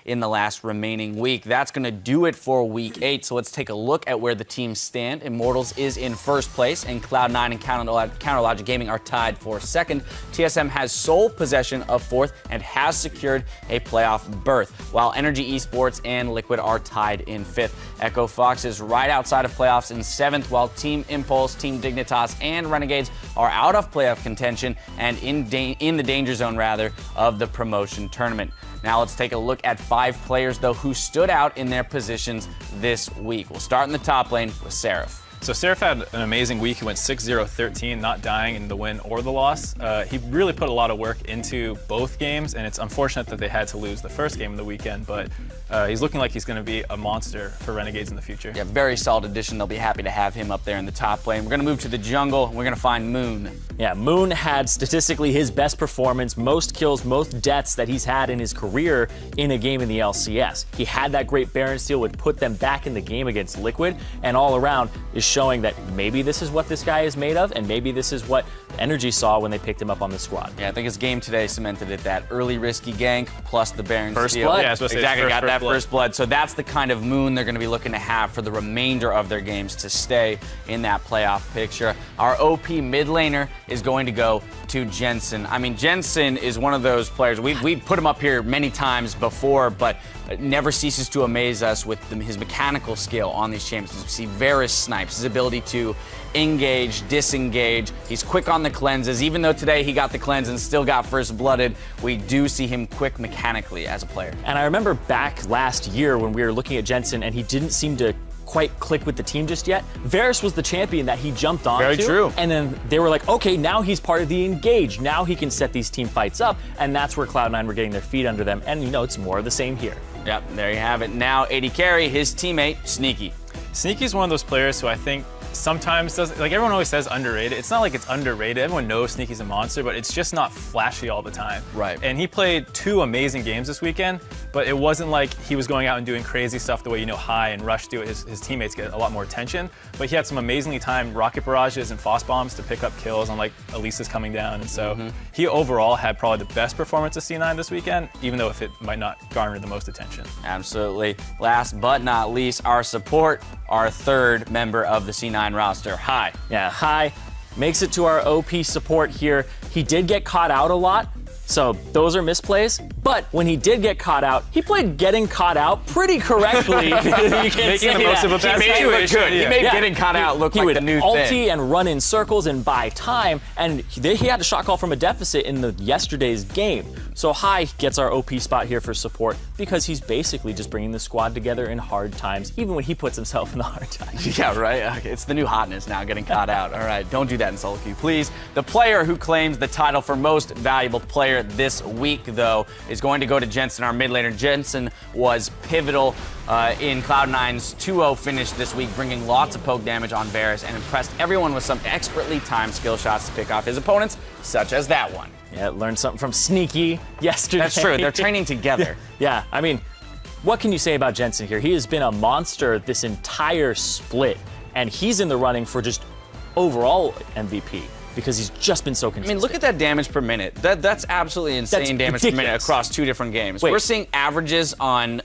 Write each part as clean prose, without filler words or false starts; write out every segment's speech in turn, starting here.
in the last remaining week. That's going to do it for Week 8. So let's take a look at where the teams stand. Immortals is in first place, and Cloud9 and Counterlogic Gaming are tied for second. TSM has sole possession of fourth and has secured a playoff berth, while Energy Esports and Liquid are tied in fifth. Echo Fox is right outside of playoffs in seventh, while Team Impulse, Team Dignitas, and Renegades are out of playoff contention and in the danger zone, rather, of the promotion tournament. Now let's take a look at 5 players, though, who stood out in their positions this week. We'll start in the top lane with Seraph. So Seraph had an amazing week. He went 6-0-13, not dying in the win or the loss. He really put a lot of work into both games, and it's unfortunate that they had to lose the first game of the weekend, but he's looking like he's going to be a monster for Renegades in the future. Yeah, very solid addition. They'll be happy to have him up there in the top lane. We're going to move to the jungle, and we're going to find Moon. Yeah, Moon had statistically his best performance, most kills, most deaths that he's had in his career in a game in the LCS. He had that great Baron steal, would put them back in the game against Liquid, and all around is showing that maybe this is what this guy is made of, and maybe this is what Energy saw when they picked him up on the squad. Yeah, I think his game today cemented it. That early risky gank plus the Baron first steal. blood. Yeah, I was supposed to say exactly, got that blood. first blood. So that's the kind of Moon they're going to be looking to have for the remainder of their games to stay in that playoff picture. Our OP mid laner is going to go to Jensen. I mean, Jensen is one of those players. We've put him up here many times before, but never ceases to amaze us with his mechanical skill on these champions. We see Varus snipes, his ability to engage, disengage. He's quick on the cleanses. Even though today he got the cleanse and still got first blooded, we do see him quick mechanically as a player. And I remember back last year when we were looking at Jensen and he didn't seem to quite click with the team just yet. Varus was the champion that he jumped on. Very true. And then they were like, okay, now he's part of the engage. Now he can set these team fights up. And that's where Cloud9 were getting their feet under them. And you know, it's more of the same here. Yep, there you have it. Now, AD Carry, his teammate, Sneaky. Sneaky's one of those players who I think sometimes does, like everyone always says underrated. It's not like it's underrated. Everyone knows Sneaky's a monster, but it's just not flashy all the time. Right. And he played 2 amazing games this weekend, but it wasn't like he was going out and doing crazy stuff the way, you know, High and Rush do. His teammates get a lot more attention, but he had some amazingly timed rocket barrages and Foss bombs to pick up kills on like Elisa's coming down. And so he overall had probably the best performance of C9 this weekend, even though if it might not garner the most attention. Absolutely. Last but not least, our support, our third member of the C9 roster, High. Yeah, High makes it to our OP support here. He did get caught out a lot, so those are misplays. But when he did get caught out, he played getting caught out pretty correctly. You can't Making say the most of a bad He made it look situation. good. He Yeah. made getting caught out look like the new He would ulti thing. and run in circles and buy time, and he had a shot call from a deficit in yesterday's game. So High gets our OP spot here for support because he's basically just bringing the squad together in hard times, even when he puts himself in the hard times. Yeah, right? Okay, it's the new hotness now, getting caught out. All right, don't do that in solo queue, please. The player who claims the title for most valuable player this week, though, is going to go to Jensen, our mid laner. Jensen was pivotal in Cloud9's 2-0 finish this week, bringing lots of poke damage on Varus and impressed everyone with some expertly timed skill shots to pick off his opponents, such as that one. Yeah, learned something from Sneaky yesterday. That's true. They're training together. Yeah, I mean, what can you say about Jensen here? He has been a monster this entire split, and he's in the running for just overall MVP because he's just been so consistent. I mean, look at that damage per minute. That's absolutely insane damage per minute across 2 different games. Wait. We're seeing averages on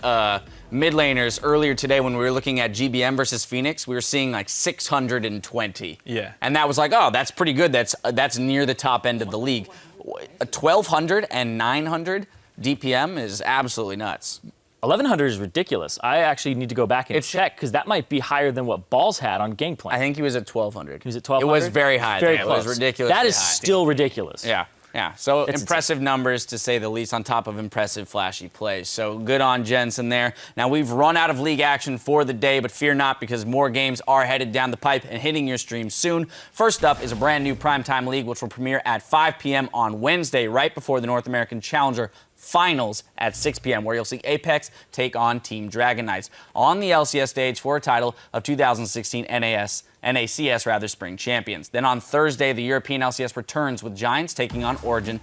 mid laners earlier today when we were looking at GBM versus Phoenix. We were seeing like 620. Yeah. And that was like, oh, that's pretty good. That's near the top end of the league. 1,200 and 900 DPM is absolutely nuts. 1,100 is ridiculous. I actually need to go back and check because that might be higher than what Balls had on Gangplank. I think he was at 1,200. He was at 1,200? It was very high. Very there. close. It was ridiculous. That is still ridiculous. Yeah. Yeah, so It's impressive numbers to say the least on top of impressive flashy plays. So good on Jensen there. Now we've run out of league action for the day, but fear not because more games are headed down the pipe and hitting your stream soon. First up is a brand new primetime league which will premiere at 5 p.m. on Wednesday, right before the North American Challenger Finals at 6 p.m., where you'll see Apex take on Team Dragon Knights on the LCS stage for a title of 2016 NACS Spring Champions. Then on Thursday, the European LCS returns with Giants taking on Origin